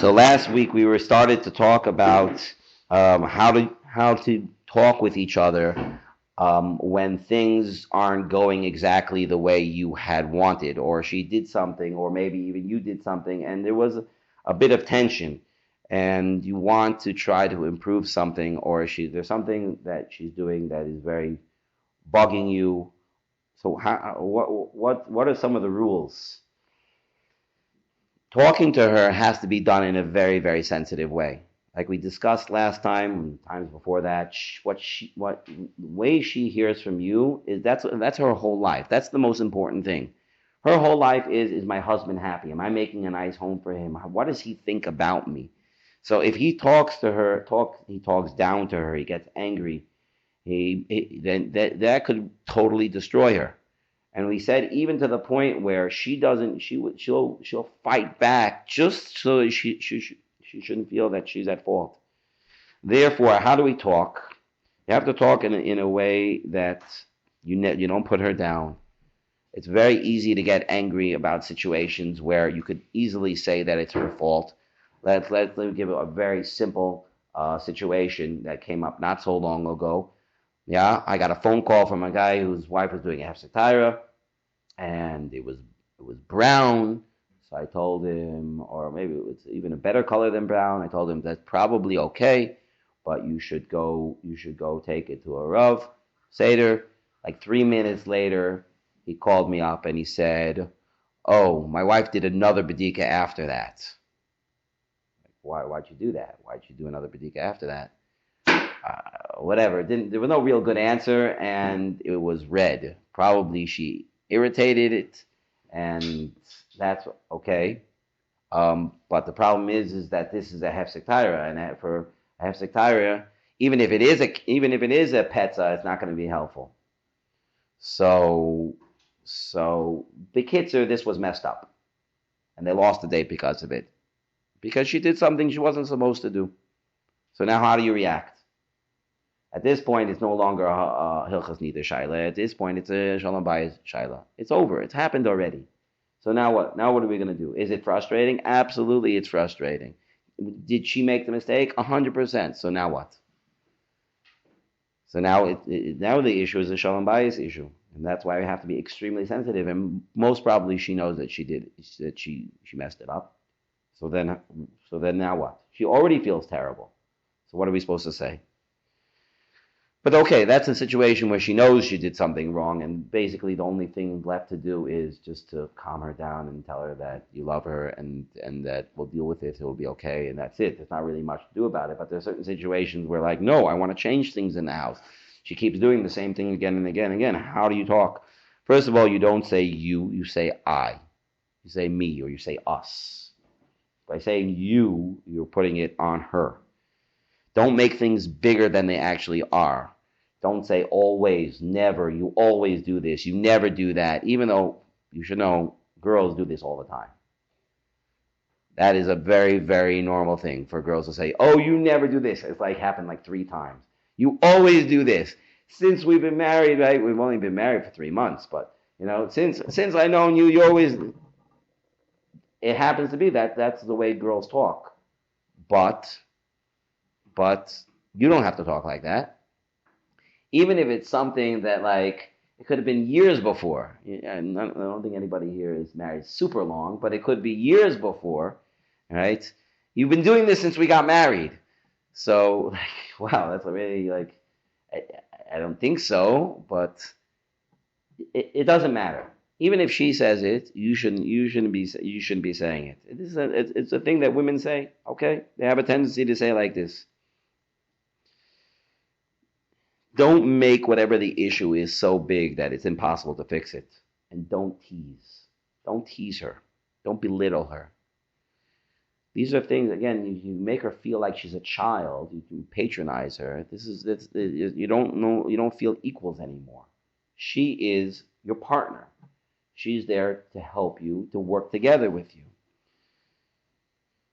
So last week we were started to talk about how to talk with each other when things aren't going exactly the way you had wanted, or she did something, or maybe even you did something, and there was a bit of tension, and you want to try to improve something, or there's something that she's doing that is very bugging you. So what are some of the rules? Talking to her has to be done in a very, very sensitive way. Like we discussed last time, and times before that, what way she hears from you is that's her whole life. That's the most important thing. Her whole life is my husband happy? Am I making a nice home for him? What does he think about me? So if he talks to her, he talks down to her, he gets angry, then that could totally destroy her. And we said even to the point where she'll fight back just so she shouldn't feel that she's at fault. Therefore, how do we talk? You have to talk in a way that you don't put her down. It's very easy to get angry about situations where you could easily say that it's her fault. Let me give a very simple situation that came up not so long ago. Yeah, I got a phone call from a guy whose wife was doing a hefsek Torah, and it was brown. So I told him, or maybe it was even a better color than brown. I told him that's probably okay, but you should go take it to a Rav Seder. Like 3 minutes later, he called me up and he said, "Oh, my wife did another bedika after that." Why'd you do that? Why'd you do another bedika after that? Whatever. There was no real good answer, and it was red. Probably she irritated it, and that's okay. But the problem is that this is a hefsek Torah, and for a hefsek Torah, even if it is a petza, it's not going to be helpful. So the kitzer, this was messed up, and they lost the date because of it, because she did something she wasn't supposed to do. So now, how do you react? At this point, it's no longer a Hilchas Nida Shaila. At this point, it's a Shalom Bayis Shaila. It's over. It's happened already. So now what? Now what are we going to do? Is it frustrating? Absolutely, it's frustrating. Did she make the mistake? 100%. So now what? So now now the issue is a Shalom Bayis issue. And that's why we have to be extremely sensitive. And most probably she knows that she messed it up. So then now what? She already feels terrible. So what are we supposed to say? But okay, that's a situation where she knows she did something wrong, and basically the only thing left to do is just to calm her down and tell her that you love her and that we'll deal with it, it'll be okay, and that's it. There's not really much to do about it, but there's certain situations where like, no, I want to change things in the house. She keeps doing the same thing again and again and again. How do you talk? First of all, you don't say you say I. You say me, or you say us. By saying you, you're putting it on her. Don't make things bigger than they actually are. Don't say always, never, you always do this, you never do that, even though you should know girls do this all the time. That is a very, very normal thing for girls to say, oh, you never do this. It's like happened like 3 times. You always do this. Since we've been married, right? We've only been married for 3 months, but since I've known you, you always. It happens to be that's the way girls talk. But you don't have to talk like that. Even if it's something that like it could have been years before. I don't think anybody here is married super long, but it could be years before, right? You've been doing this since we got married. So, wow, that's really like, I don't think so, but it doesn't matter. Even if she says it, you shouldn't be saying it. It's a thing that women say. Okay, they have a tendency to say like this. Don't make whatever the issue is so big that it's impossible to fix it. And don't tease. Don't tease her. Don't belittle her. These are things, again, you make her feel like she's a child. You can patronize her. You don't feel equals anymore. She is your partner. She's there to help you, to work together with you.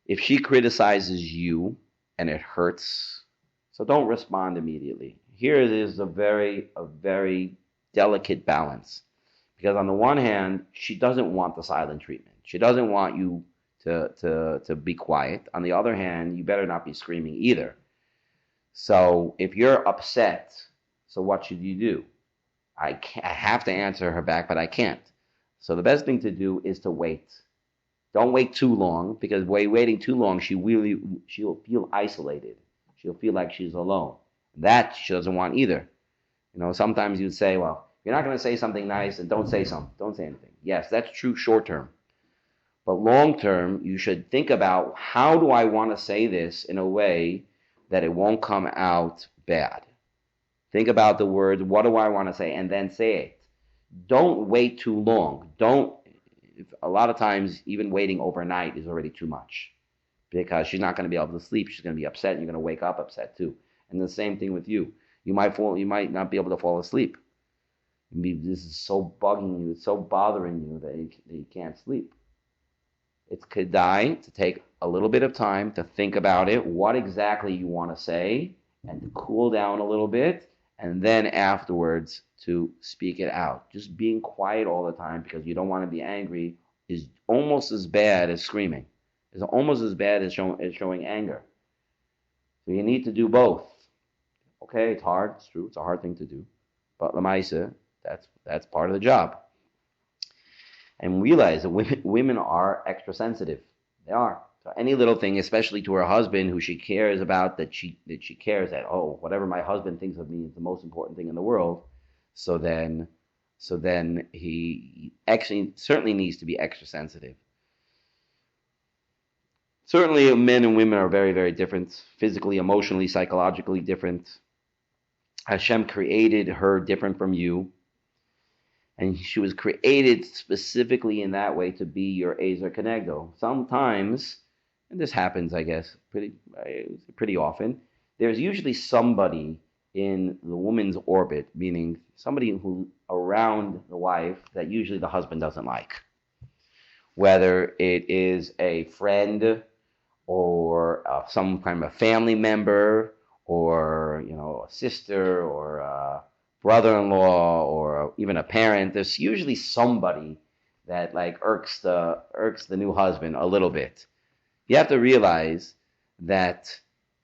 If she criticizes you and it hurts, so don't respond immediately. Here it is a very delicate balance. Because on the one hand, she doesn't want the silent treatment. She doesn't want you to be quiet. On the other hand, you better not be screaming either. So if you're upset, so what should you do? I have to answer her back, but I can't. So the best thing to do is to wait. Don't wait too long, because waiting too long, she'll feel isolated. She'll feel like she's alone. That she doesn't want either. Sometimes you'd say, well, if you're not going to say something nice, then don't say anything. Yes, that's true short term. But long term, you should think about, how do I want to say this in a way that it won't come out bad? Think about the words, what do I want to say, and then say it. Don't wait too long. A lot of times, even waiting overnight is already too much, because she's not going to be able to sleep. She's going to be upset, and you're going to wake up upset too. And the same thing with you. You might not be able to fall asleep. This is so bugging you, it's so bothering you that you can't sleep. It's kedai to take a little bit of time to think about it, what exactly you want to say, and to cool down a little bit, and then afterwards to speak it out. Just being quiet all the time because you don't want to be angry is almost as bad as screaming. It's almost as bad as showing anger. So you need to do both. Okay, it's hard. It's true. It's a hard thing to do. But l'maisa, that's part of the job. And realize that women are extra sensitive. They are. So any little thing, especially to her husband, who she cares about, that she cares that, oh, whatever my husband thinks of me is the most important thing in the world. So then he actually certainly needs to be extra sensitive. Certainly, men and women are very, very different, physically, emotionally, psychologically different. Hashem created her different from you. And she was created specifically in that way to be your Ezer Kenegdo. Sometimes, and this happens, I guess, pretty often, there's usually somebody in the woman's orbit, meaning somebody who around the wife that usually the husband doesn't like. Whether it is a friend or some kind of a family member, or a sister, or a brother-in-law, or even a parent. There's usually somebody that irks the new husband a little bit. You have to realize that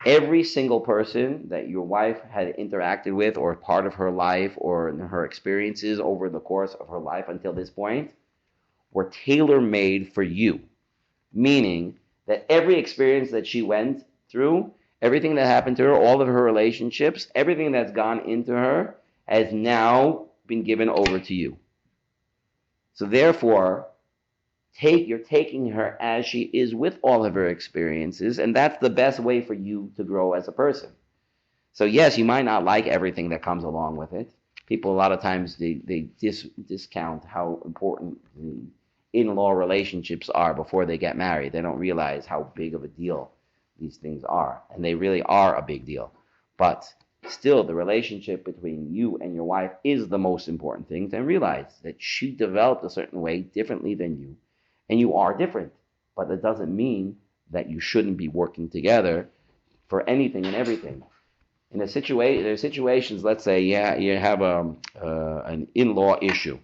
every single person that your wife had interacted with, or part of her life, or her experiences over the course of her life until this point, were tailor-made for you. Meaning that every experience that she went through, everything that happened to her, all of her relationships, everything that's gone into her has now been given over to you. So therefore, you're taking her as she is with all of her experiences, and that's the best way for you to grow as a person. So yes, you might not like everything that comes along with it. People a lot of times, they discount how important the in-law relationships are before they get married. They don't realize how big of a deal these things are, and they really are a big deal. But still, the relationship between you and your wife is the most important thing. And realize that she developed a certain way differently than you, and you are different. But that doesn't mean that you shouldn't be working together for anything and everything. There's situations, let's say, you have an in-law issue.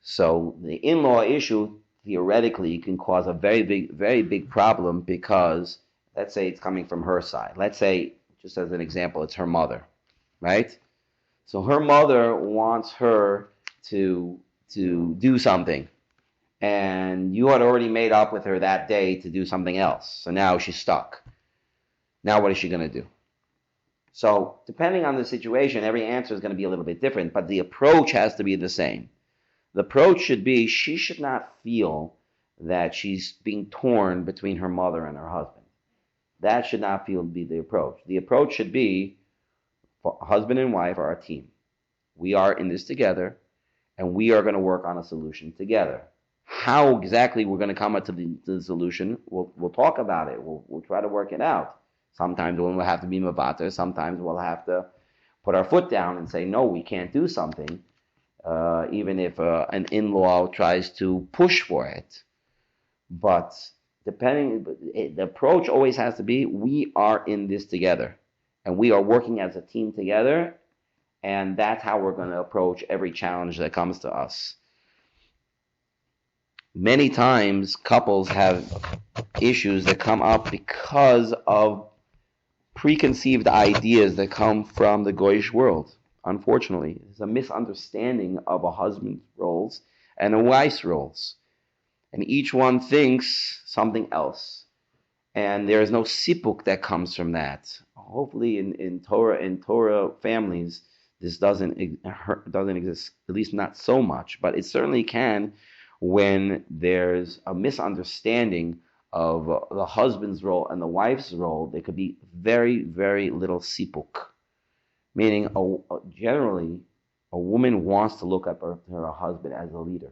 So the in-law issue theoretically can cause a very big problem, because let's say it's coming from her side. Let's say, just as an example, it's her mother, right? So her mother wants her to do something, and you had already made up with her that day to do something else. So now she's stuck. Now what is she going to do? So depending on the situation, every answer is going to be a little bit different, but the approach has to be the same. The approach should be, she should not feel that she's being torn between her mother and her husband. That should not be the approach. The approach should be, husband and wife are a team. We are in this together, and we are going to work on a solution together. How exactly we're going to come up to the solution, we'll talk about it. We'll try to work it out. Sometimes we'll have to be mavater. Sometimes we'll have to put our foot down and say, no, we can't do something. Even if an in-law tries to push for it. But the approach always has to be, we are in this together, and we are working as a team together, and that's how we're going to approach every challenge that comes to us. Many times couples have issues that come up because of preconceived ideas that come from the Goyish world. Unfortunately, there's a misunderstanding of a husband's roles and a wife's roles, and each one thinks something else, and there is no sipuk that comes from that. Hopefully, in Torah families, this doesn't exist, at least not so much, but it certainly can when there's a misunderstanding of the husband's role and the wife's role. There could be very, very little sipuk, meaning generally a woman wants to look up to her husband as a leader.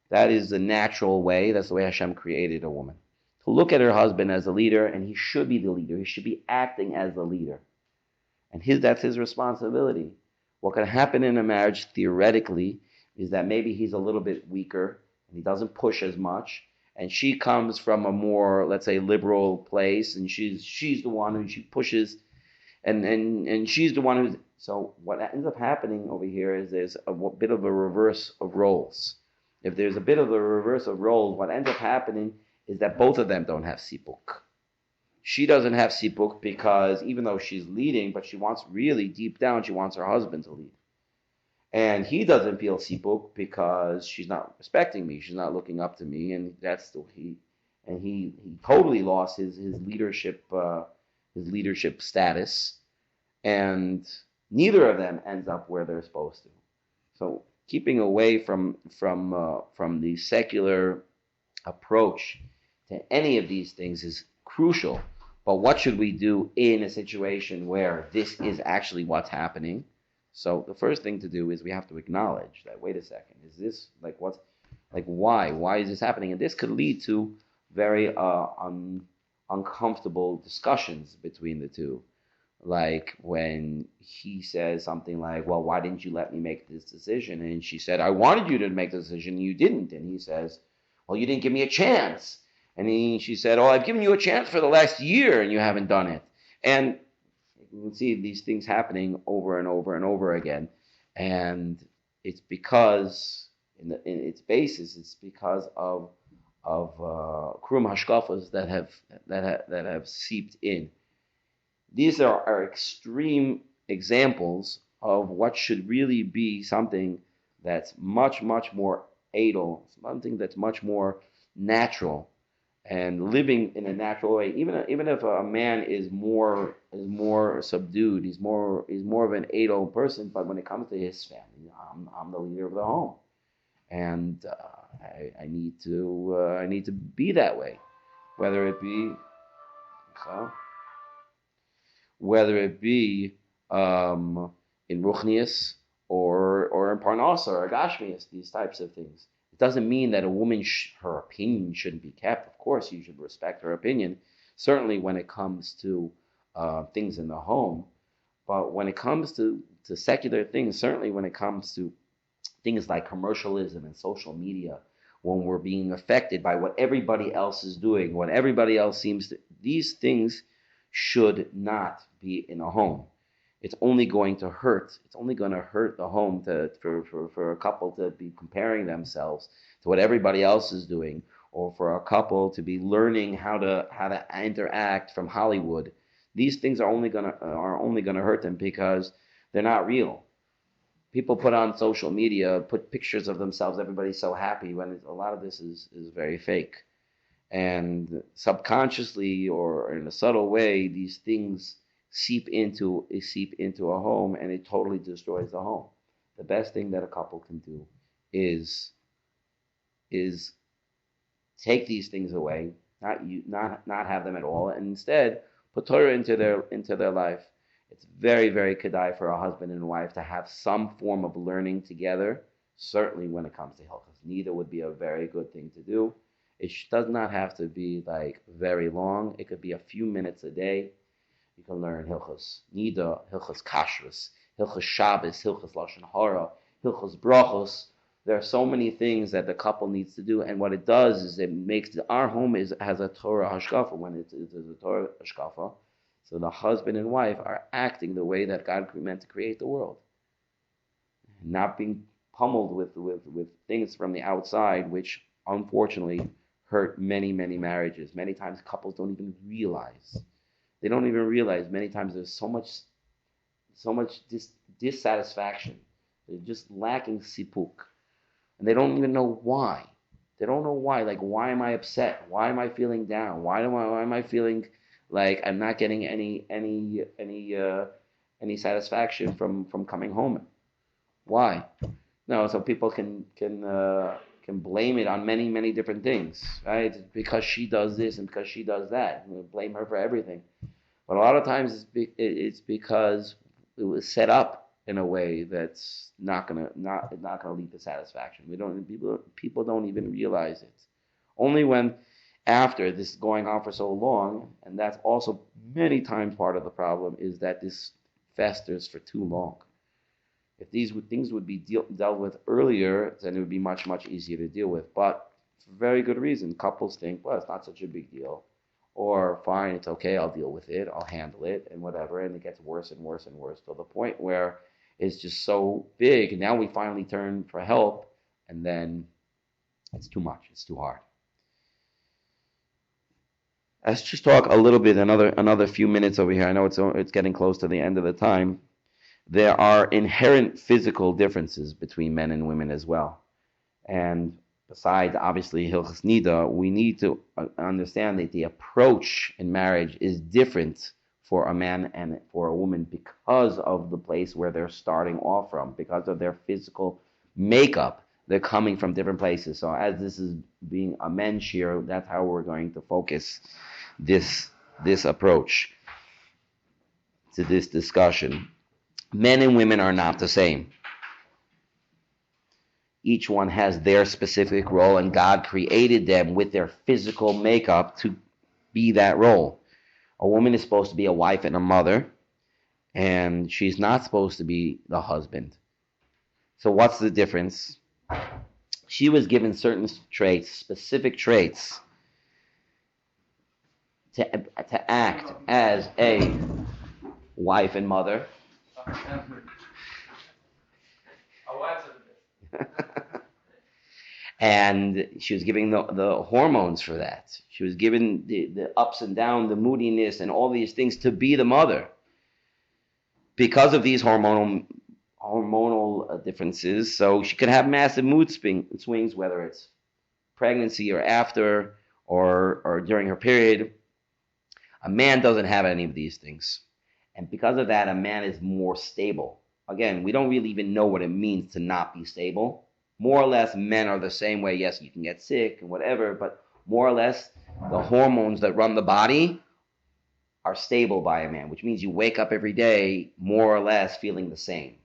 That is the natural way. That's the way Hashem created a woman. To look at her husband as a leader, and he should be the leader. He should be acting as the leader. And that's his responsibility. What can happen in a marriage, theoretically, is that maybe he's a little bit weaker, and he doesn't push as much, and she comes from a more, let's say, liberal place, and she's the one who she pushes, and she's the one who's... So what ends up happening over here is there's a bit of a reverse of roles. If there's a bit of a reverse of roles, what ends up happening is that both of them don't have sipuk. She doesn't have sipuk because even though she's leading, but she wants really deep down, she wants her husband to lead. And he doesn't feel sipuk because she's not respecting me, she's not looking up to me, and that's the he totally lost his leadership status, and neither of them ends up where they're supposed to. So keeping away from the secular approach to any of these things is crucial. But what should we do in a situation where this is actually what's happening? So the first thing to do is we have to acknowledge that, wait a second, is this why is this happening? And this could lead to very uncomfortable discussions between the two. Like when he says something like, well, why didn't you let me make this decision? And she said, I wanted you to make the decision, and you didn't. And he says, well, you didn't give me a chance. And she said, oh, I've given you a chance for the last year, and you haven't done it. And you can see these things happening over and over and over again. And it's because, in its basis, it's because of krum hashkafas that have seeped in. These are extreme examples of what should really be something that's much, much more adel, something that's much more natural, and living in a natural way. Even if a man is more subdued, he's more of an adel person. But when it comes to his family, I'm the leader of the home, and I need to be that way, whether it be in Ruchnius or in Parnasa or Gashmias, these types of things. It doesn't mean that a woman, her opinion shouldn't be kept. Of course, you should respect her opinion, certainly when it comes to things in the home. But when it comes to secular things, certainly when it comes to things like commercialism and social media, when we're being affected by what everybody else is doing, what everybody else seems to... These things should not be in a home. It's only going to hurt. It's only going to hurt the home for a couple to be comparing themselves to what everybody else is doing, or for a couple to be learning how to interact from Hollywood. These things are only gonna hurt them because they're not real. People put on social media, put pictures of themselves. Everybody's so happy when a lot of this is very fake. And subconsciously or in a subtle way, these things seep into a home, and it totally destroys the home. The best thing that a couple can do is take these things away, not have them at all, and instead put Torah into their life. It's very, very kedai for a husband and wife to have some form of learning together. Certainly when it comes to hilchos, neither would be a very good thing to do. It does not have to be like very long. It could be a few minutes a day. You can learn hilchos nida, hilchos kashrus, hilchos Shabbos, hilchos lashon hara, hilchos brachos. There are so many things that the couple needs to do, and what it does is it makes our home has a Torah hashkafa. When it is a Torah hashkafa, so the husband and wife are acting the way that God meant to create the world, not being pummeled with things from the outside, which unfortunately hurt many, many marriages. Many times couples don't even realize. They don't even realize many times there's so much dissatisfaction. They're just lacking sipuk. And they don't even know why. They don't know why. Like, why am I upset? Why am I feeling down? Why am I feeling like I'm not getting any satisfaction from coming home? Why? No, so people can blame it on many, many different things, right? Because she does this and because she does that. We blame her for everything. But a lot of times it's because it was set up in a way that's not gonna lead to satisfaction. People don't even realize it. Only when after this is going on for so long, and that's also many times part of the problem, is that this festers for too long. If these things would be dealt with earlier, then it would be much, much easier to deal with. But for very good reason, couples think, well, it's not such a big deal. Or, fine, it's okay, I'll deal with it, I'll handle it, and whatever. And it gets worse and worse and worse to the point where it's just so big. And now we finally turn for help, and then it's too much, it's too hard. Let's just talk a little bit, another few minutes over here. I know it's getting close to the end of the time. There are inherent physical differences between men and women as well. And besides, obviously, Hilchos Nida, we need to understand that the approach in marriage is different for a man and for a woman because of the place where they're starting off from, because of their physical makeup. They're coming from different places. So as this is being a men's shir, that's how we're going to focus this approach to this discussion. Men and women are not the same. Each one has their specific role, and God created them with their physical makeup to be that role. A woman is supposed to be a wife and a mother, and she's not supposed to be the husband. So what's the difference? She was given certain traits, specific traits, to act as a wife and mother. And she was given the hormones for that. She was given the ups and downs, the moodiness, and all these things to be the mother. Because of these hormonal differences, so she could have massive mood swings, whether it's pregnancy or after or during her period. A man doesn't have any of these things. And because of that, a man is more stable. Again, we don't really even know what it means to not be stable. More or less, men are the same way. Yes, you can get sick and whatever, but more or less, the hormones that run the body are stable by a man, which means you wake up every day more or less feeling the same.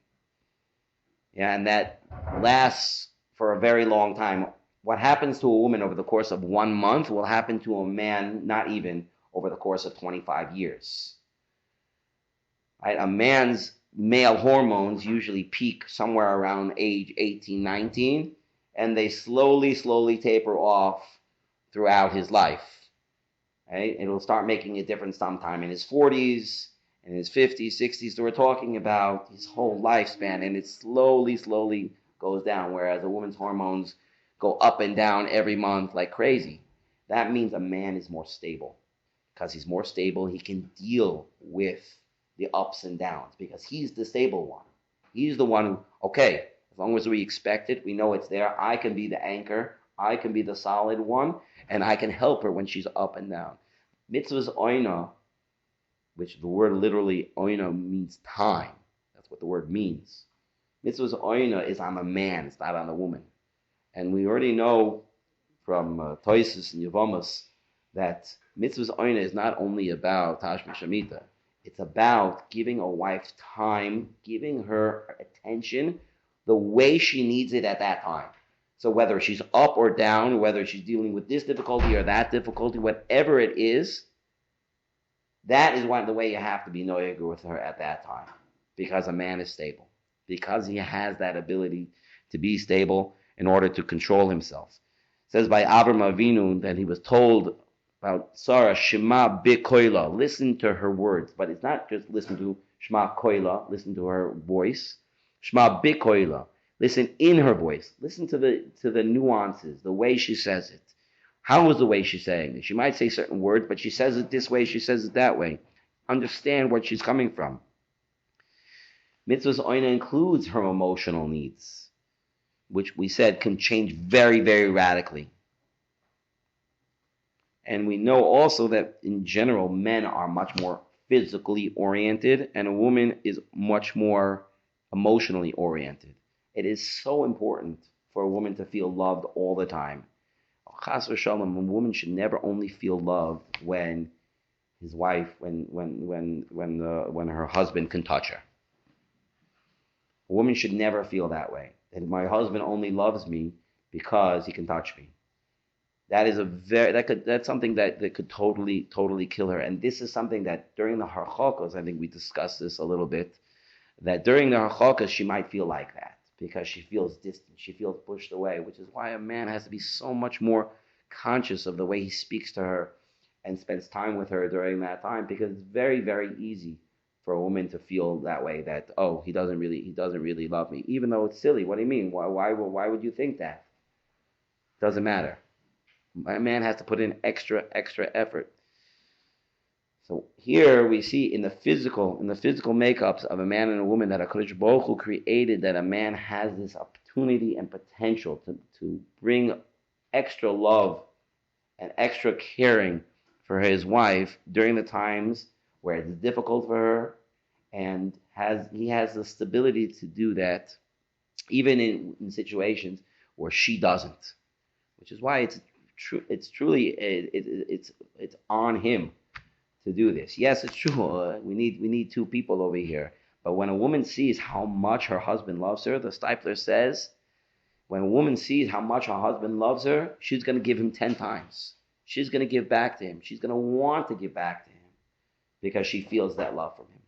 Yeah, and that lasts for a very long time. What happens to a woman over the course of 1 month will happen to a man not even over the course of 25 years. Right? A man's male hormones usually peak somewhere around age 18, 19, and they slowly taper off throughout his life. Right? It'll start making a difference sometime in his 40s, in his 50s, 60s. So we're talking about his whole lifespan, and it slowly goes down, whereas a woman's hormones go up and down every month like crazy. That means a man is more stable. Because he's more stable, he can deal with the ups and downs because he's the stable one. He's the one who, okay, as long as we expect it, we know it's there. I can be the anchor. I can be the solid one, and I can help her when she's up and down. Mitzvah's oina, which the word literally oina means time. That's what the word means. Mitzvah's oina is on the man. It's not on the woman. And we already know from Toisus and Yevamos that Mitzvah's oina is not only about Tashma Shemitah. It's about giving a wife time, giving her attention the way she needs it at that time. So whether she's up or down, whether she's dealing with this difficulty or that difficulty, whatever it is, that is the way you have to be noyeg with her at that time. Because a man is stable. Because he has that ability to be stable in order to control himself. It says by Avram Avinu that he was told about Sarah, Shema Bikoila, listen to her words. But it's not just listen to Shema Koila, listen to her voice. Shema Bikoila, Listen in her voice. Listen to the nuances, the way she says it. How is the way she's saying it? She might say certain words, but she says it this way, she says it that way. Understand where she's coming from. Mitzvah's oina includes her emotional needs, which we said can change very, very radically. And we know also that in general, men are much more physically oriented and a woman is much more emotionally oriented. It is so important for a woman to feel loved all the time. Chas v'shalom, a woman should never only feel loved when his wife, when her husband can touch her. A woman should never feel that way. That my husband only loves me because he can touch me. That is that's something that could totally kill her. And this is something that during the harchokos, I think we discussed this a little bit, that during the harchokos she might feel like that because she feels distant, she feels pushed away, which is why a man has to be so much more conscious of the way he speaks to her and spends time with her during that time, because it's very, very easy for a woman to feel that way, that, oh, he doesn't really love me, even though it's silly. What do you mean? Why would you think that? Doesn't matter. A man has to put in extra effort. So here we see in the physical makeups of a man and a woman that HaKadosh Baruch Hu created, that a man has this opportunity and potential to bring extra love and extra caring for his wife during the times where it's difficult for her, and he has the stability to do that even in situations where she doesn't, which is why it's on him to do this. Yes, it's true. We need two people over here. But when a woman sees how much her husband loves her, the Stipler says, when a woman sees how much her husband loves her, she's going to give him 10 times. She's going to give back to him. She's going to want to give back to him because she feels that love from him.